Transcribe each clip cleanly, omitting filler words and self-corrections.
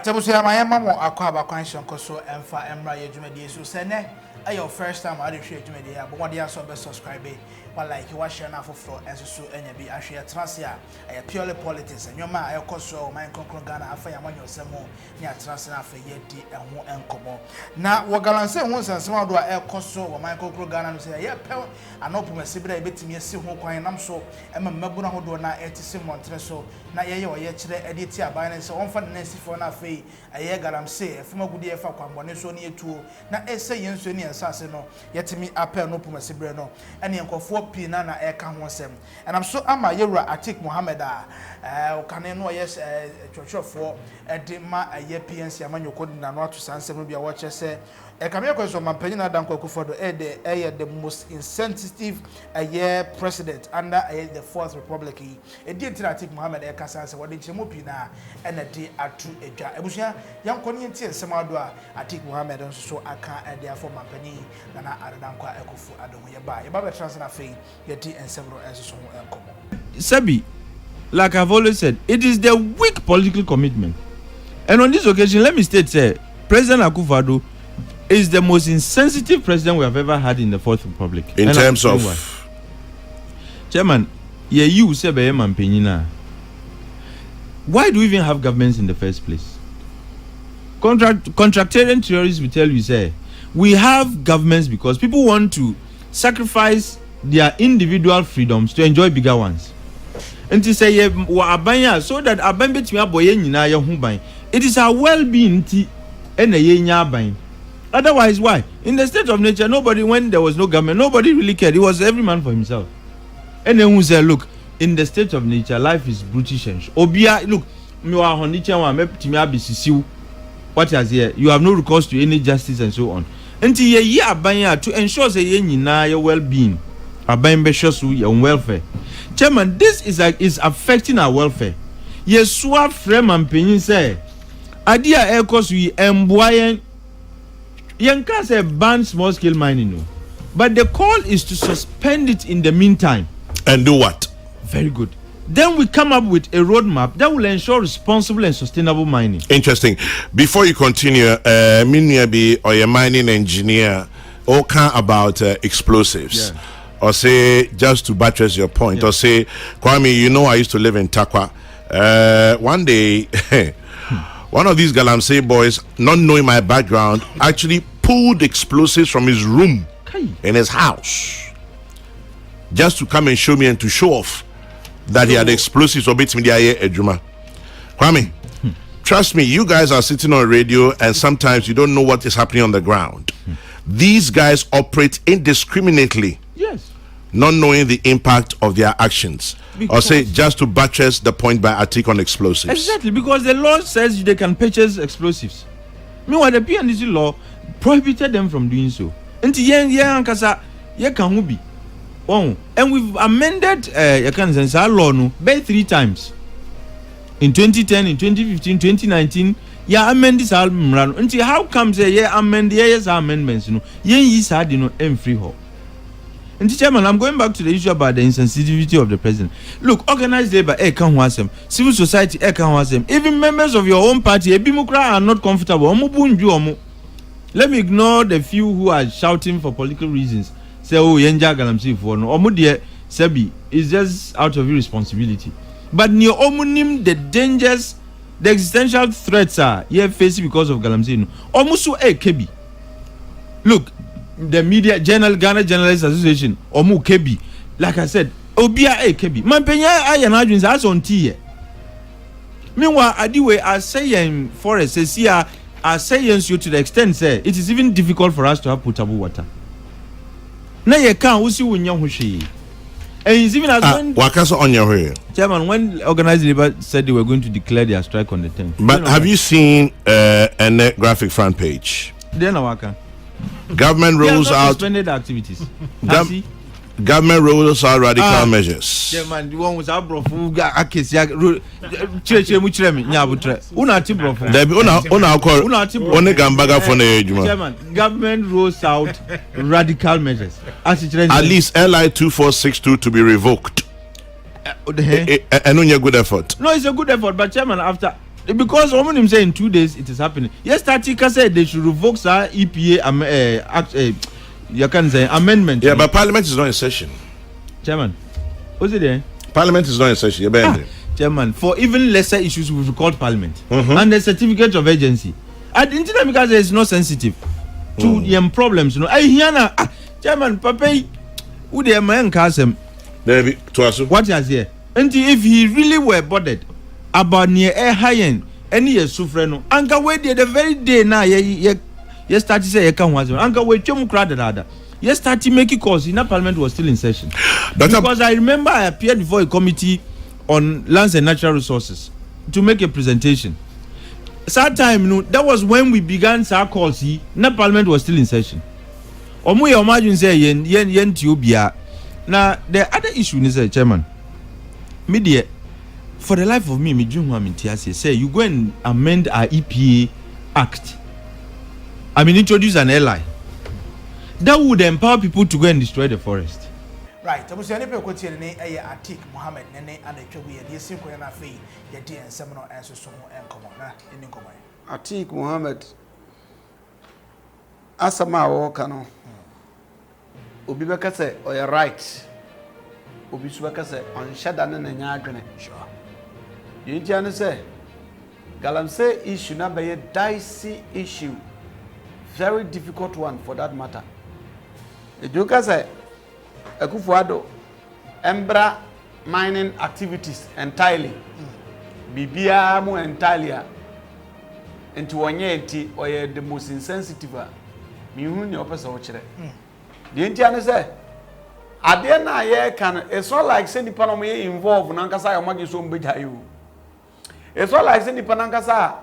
Alright, Tabusia, my mama, Aquaba Conscion Coso, and for Emra Yajumadi, so send your first time I did share to me, but one day I saw best subscribe. But like you watch enough of floor and so and be actually a transia, a purely politics, and your man, I also my concrete Ghana, I find one yourself more near transia for yeti and one uncommon. Now, what Galan say once and some do I also or my concrete Ghana say, yeah, pal, and open my sibra bit to me, see who coin I'm so, and my Mabuna who do not 80 Montreso, not ye or yet edit here by and so on for the next for na fee, a year Galam say, a former good year for one so near two, not essay and so near Sassino, yet to me apple no puma sibreno, and the uncle. Pinana eka hosem and I'm so ama yewra Atik Mohammed can no yes church for edema a ye PNC amanyoko na no to sansem bia watch say e kamia kweso mampanyina dan Akufo do the most insensitive president under the fourth republic e di Atik Mohammed eka sanse wode chemo pina and di atu edwa ebusia yankoni ntie nsem ado a Atik Mohammed so aka e dia for mampani na Adom Akufo Adom ye ba be transfer fe yeti and several answers on Sabi, like I've always said, it is the weak political commitment. And on this occasion, let me state, say, President Akufo is the most insensitive president we have ever had in the Fourth Republic. In and terms of... Chairman, you say, why do we even have governments in the first place? Contractarian theorists will tell you, say, we have governments because people want to sacrifice their individual freedoms to enjoy bigger ones. And to say so that it is our well-being and otherwise why? In the state of nature, nobody, when there was no government, nobody really cared. It was every man for himself. And then we say, look, in the state of nature, life is brutish and obia look, what has here? You have no recourse to any justice and so on. Until to ensure your well-being. Your welfare. Chairman, this is affecting our welfare. Yes, swap frame and penny say, Adia air cost we emboying Yanka say ban small scale mining. But the call is to suspend it in the meantime. And do what? Very good. Then we come up with a roadmap that will ensure responsible and sustainable mining. Interesting. Before you continue, Minyabi or your mining engineer, all about explosives. Yeah. Or say, just to buttress your point, yeah. Or say, Kwame, you know I used to live in Takwa. One day, one of these Galamsey boys, not knowing my background, actually pulled explosives from his room in his house. Just to come and show me and to show off that he had explosives or bits media ejuma. Kwame, trust me, you guys are sitting on radio and sometimes you don't know what is happening on the ground. These guys operate indiscriminately. Yes. Not knowing the impact of their actions. Because or say, just to buttress the point by Atik on explosives. Exactly, because the law says they can purchase explosives. Meanwhile, the PNDC law prohibited them from doing so. And we've amended our law by 3 times. In 2010, in 2015, 2019, amended this until how comes amendments, free ho. And Chairman, I'm going back to the issue about the insensitivity of the president. Look, organized labor, civil society, even members of your own party, are not comfortable. Let me ignore the few who are shouting for political reasons. Say, oh, Yenja Galamsi for no, Omudia Sebi is just out of irresponsibility. But near Omunim, the dangers, the existential threats are here facing because of Galamsi. Omusu Kebi. Look, the media Ghana Journalists Association, Omu Kebi, like I said, Obia Kebi. Mampenya Ayanadwins as on tea. Meanwhile, Adiwe are saying forests says here are saying you to the extent say it is even difficult for us to have potable water. Na ye can usi wunya hushi. And it's even as when Wakaso on your way. Chairman, when organized labor said they were going to declare their strike on the 10th. But have you seen a graphic front page? Then Waka. Government rolls out suspended activities. Government rolls out radical measures. Chairman, the one was our brofu akesi church muchiremi nyabutre. Una ti brofu. Debi una call one gambaga for na ejuma. Chairman, government rolls out radical measures. At least LI 2462 to be revoked. And good effort. No, it's a good effort, but Chairman, after because Obinim say in 2 days it is happening. Yes, Atik said they should revoke our EPA you can say amendment. Yeah, but Parliament is not in session. Chairman, what's it there? Parliament is not in session. Chairman, for even lesser issues we've called Parliament and the certificate of agency. I didn't know because it's not sensitive to the problems. You know, I hear Chairman, Papa, who the man Kasem. What has here? And if he really were bothered about near air high end, any suffering, Uncle Wade the very day now, you started to say, I can't watch Uncle Wade, Chum crowded rather. Yes, started making calls. In Parliament was still in session. Because I remember I appeared before a committee on lands and natural resources to make a presentation. That time, that was when we began our calls. Now Parliament was still in session. Omu imagine say yen tubia. Now the other issue is Chairman. Media, for the life of me, say you go and amend our EPA Act. I mean, introduce an airline that would empower people to go and destroy the forest. Right, I was any people to Atik, Mohammed, Nene, and the Chobi, and the simple and a fee, yet the seminal answers so and common. Atik, Mohammed, Asama or Kano. Obibeka say, or you're right. Obisweka say, on Shatta and Yagane. Sure. You didn't say, Galam say issue not be a dicey issue. Very difficult one for that matter. Eduka say, Akufo Addo, Embra mining activities entirely. Bibia mu entirely. Into one year, or the most insensitive. Me who your person watch it. The Indian say, Adena ye can, it's not like sending Panama involved, Nankasa or Maggie so big. It's not like sending Panankasa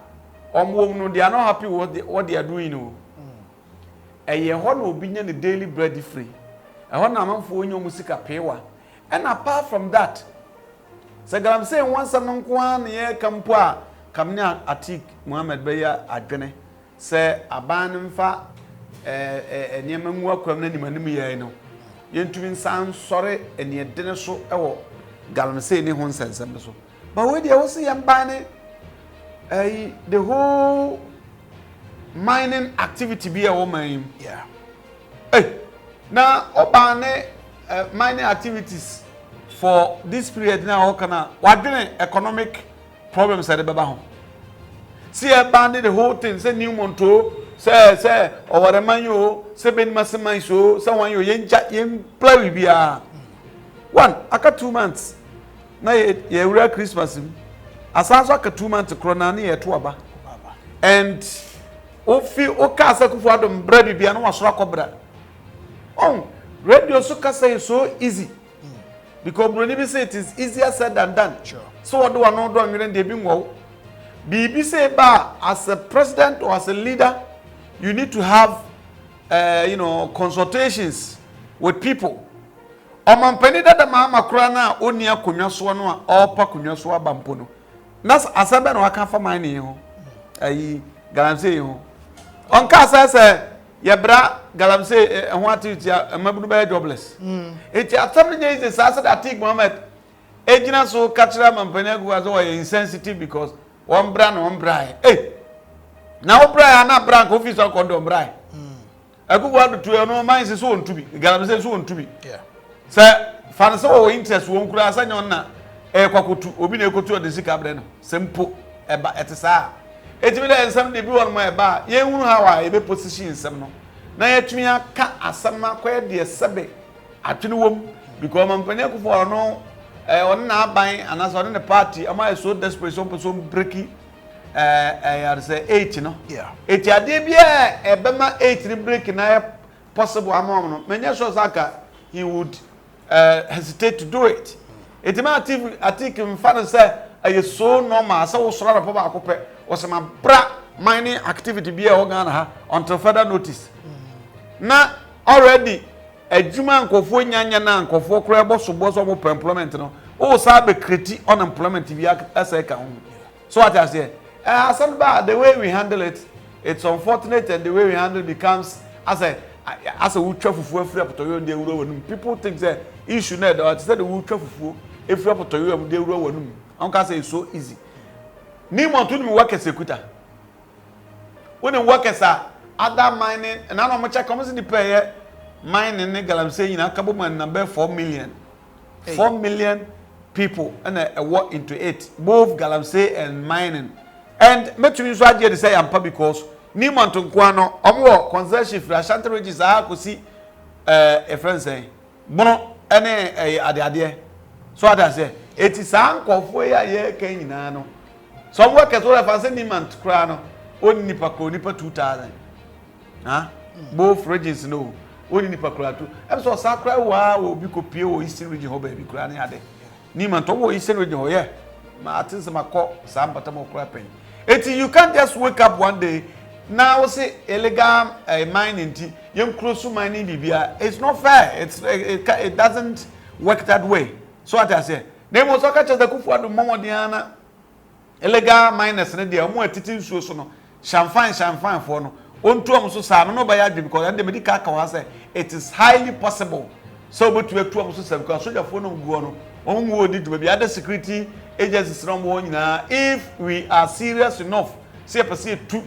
or Momo, they are not happy with what they are doing. A year one will be the daily bread free. I want a for your musica paywa. And apart from that, I'm saying once a month, 1 year Kampua, Kamina Atik, Mohammed Beya, Agane, say a ban fa a Yemen work from any manimiano. Yen to sound sorry and yet dinner so or Galam say any one sense. But when you see I'm banning the whole mining activity be a woman. Yeah. Hey, now Obane mining activities for this period now, what economic problems at the Babahon. See, I banded the whole thing, say New Monto, say, or what a man you, say Ben Massamai so, someone you yen play with ya. One, I got 2 months. Now, ye real Christmas. As I saw 2 months to Cronani at Tuaba. And Ofi Okasa for Adom bread be no was rock. Oh, radio Suka say so easy. Because Brunibi say it is easier said than done. Sure. So what do I know doing they being well? BB say ba as a president or as a leader, you need to have consultations with people. Omampeni da mama krana onia kunwa so no a opa kunwa so abampo no. Nas asabe no aka fa mine ho. Ayi galamse ho. Onka say yebra galamse ho activity amabunu be jobless. Eti atam nye is asa that Atik Mohammed ejina so kachira mampeni agu aso were insensitive because one brand one bra. Eh. Now bra na bra Kofi so kondo bra. Agu wa do to no man so on to be. Galamse so on to be. Yeah. Sir, fancy or interest won't cross on your kwakutu, Obinim ekotu the sika breno. Simple eba etisa. Etimi da ensam de bi won ma eba, ye hunu hawa ebe position ensam no. Na yetumi aka asama kwa de sebe atwene wom because mampani Akufo no on na aban anaso on the party ama so desperate so breaki I say 8 no. Yeah. Eti ade bia ebema 8 ni break na possible amount no. Menya so saka he would hesitate to do it. Etima Atik mfano say aye so normal say wo soro na papa akopɛ was my bra mining activity be Ghana ha until further notice. Na already adwuma nkofo nyanya na nkofo kora boso mo employment no o sa be create unemployment bi asa ka ho. So what I say the way we handle it, it's unfortunate, and the way we handle it becomes as a ultra fufu free up to you de wuro. People think that issue na that said the ultra fufu if you up to you de wuro wonum. I can say it's so easy. ni mo to ni workers ekuta when workers are other mining and now mo check come see the pay mining ne galamsey nyina kabo man number 4 million 4 million people and a work into it both galamsey and mining and metumi so agye dey say ampa because ni mo to nko ano omo concession free Ashanti regions a kosi a friend say bono ene ade so ada say eti san kofo ya ye kan nyina no some workers will have say ni man to kra no oni nipa ko nipa 2000 both regions no oni nipa kra to em so sakra wa obi ko pie o eastern region ho ba bi kra ne ade ni man to wo eastern region ho ye ma atin se makọ sam patamo kra pen eti you can't just wake up one day now say illegal mining ti yem close mining bibia it's not fair it doesn't work that way so what I say they must catch the Akufo Addo momodiana illegal miners ne dia omo atiti nsuo so no champagne for no onto am so sam no ba ya dwe because the medical ka say it is highly possible so but we atu am so sam because soldier for no guo no omo odi to be other security agencies no mo nyina if we are serious enough say person tu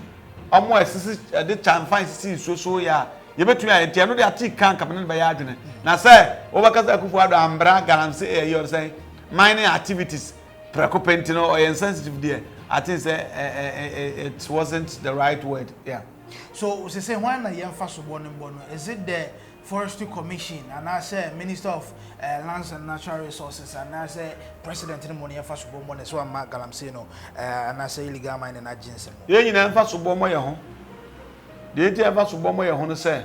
omo asisi the champagne sisi so ya ye betu ya tie no de Atik kan kapene ba ya dwene na say obakasa Akufo Addo ambra galamse you say mining activities precopent or insensitive there I think it wasn't the right word yeah so say when na yemfa so bono is it the Forestry Commission and I say Minister of Lands and Natural Resources and I say President in money yemfa so bono so am galamse no and I say illegal mining agency ye nyina yemfa so bono ye ho de enti yemfa so bono ye ho no say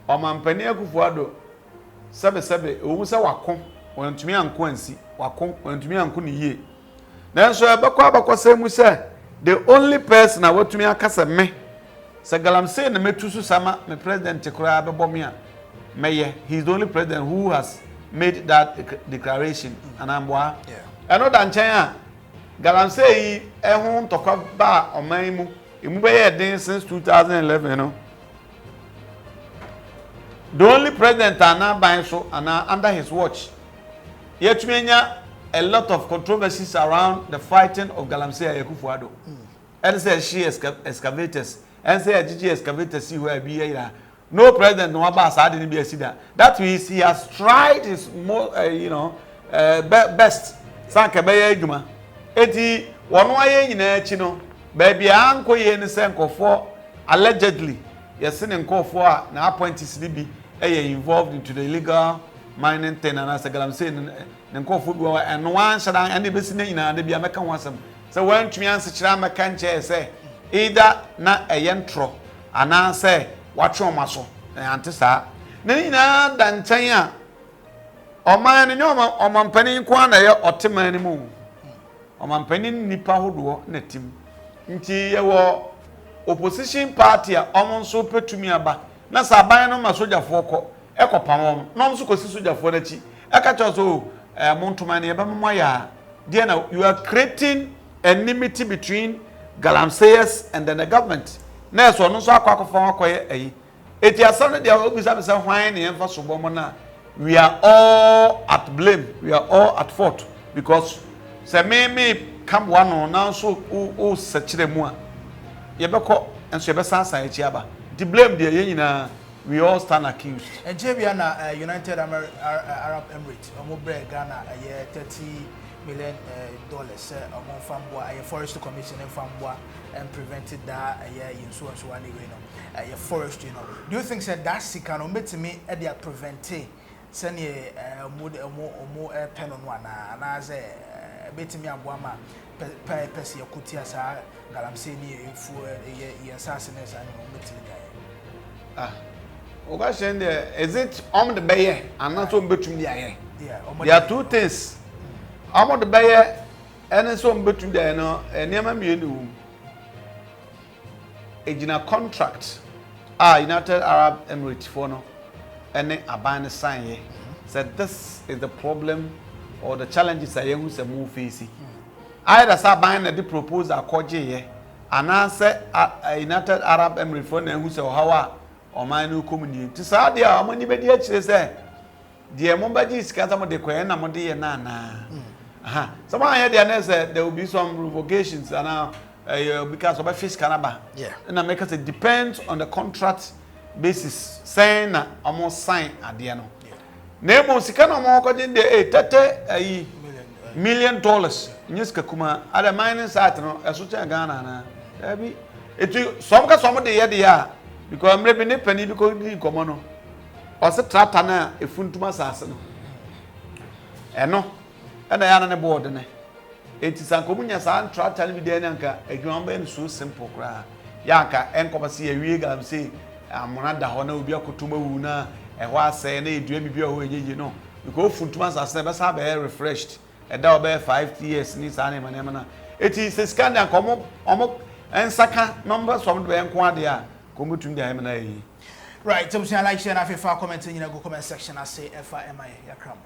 o mampani Akufo Addo sebe o se wako ontumi anko ansi wako ontumi anko ne yie nanso abakọ semu say the only person na watumi akasa me se galamsey na metusu sama me president kura bebo me a meye he is the only president who has made that declaration and amboa eno da nchen a galamsey ehun tokwa ba oman mu emu be ye den since 2011 no the only president ana ban so ana under his watch yetumenya a lot of controversies around the fighting of galamsey Akufo Addo and say she excavators and say GG excavators see where be here no president no ba sa de be asida that means he has tried his more best sanka be adwuma eti wono aye nyina achi no ba bia anko ye ne se nkofo allegedly yes ne nkofo a na appointees ni bi involved into the illegal mining thing and as a galamsey ne nkofo bi wa eno wan shadan ande be sine nyina de bia meka wasam so when tumi anse kira meka nche say either na eyentro ana say watwe omaso ante sa na nyina da nchen a oman ne nyoma omampani nko na ye oteman ni mu omampani nipa hodo na tim nti ye wo opposition party a omonso petumi aba na saban no ma sojafo ko ekopam no nso kosi sojafo na chi eka cho montoma ne ba mmo ya there now you are creating enmity between galamseyers and then the government na so no so akwakofa akoye eyi eti asam de obisa be say hwan ne yemfa so bomo na we are all at blame we are all at fault because say me come one now so o sechire mu a yebekọ enso yebesansan echi aba the blame there ye nyina we all stand accused Nigeria na United Arab Emirates omobre Ghana $30 million among Famboa, a forestry commission in Famboa, and prevented that insurance one a forest, Do you think that can omit me at the preventing send a more pen on one and as a bit me a woman Percy Kutias Galamsey for a assassination and Ogashen is it on the bay and not on between the air? There are two things. I'm on the bay and so between the no and near me a contract. United Arab Emirates for no and then a ban sign said this is the problem or the challenges I use a move facing. I had a buying the proposal called J and answer United Arab Emirates for them who say how or my new community. To say, dear, how many say, dear, Mombaji is Catamo de Quena Modi and Nana. Someone had the said there will be some revocations and now because of a fish canaba. Yeah. And I make us it depends on the contract basis. Saying almost sign at the end. Nemo Sikana Moko in the $30 million. Yes, Kakuma, at a mining site, a such a Ghana. It some somebody here they are because I'm maybe penny because you come on. Also, Tratana, a funtuma assassin. And no. And I am on board. It is a communia san try telling me the anchor, a grumble so simple cry. Yanka, and come see a wig and say, I'm one of the honor be a kutuma una, and was saying, a dream be away, you know. You go for 2 months as never have air refreshed, and now bear 5 years in his animal. It is a scandal, come up, and Saka numbers from the Enquadia, come to the M&A. Right, so I like sharing a comment in the comment section. I say FIMI, Yakram.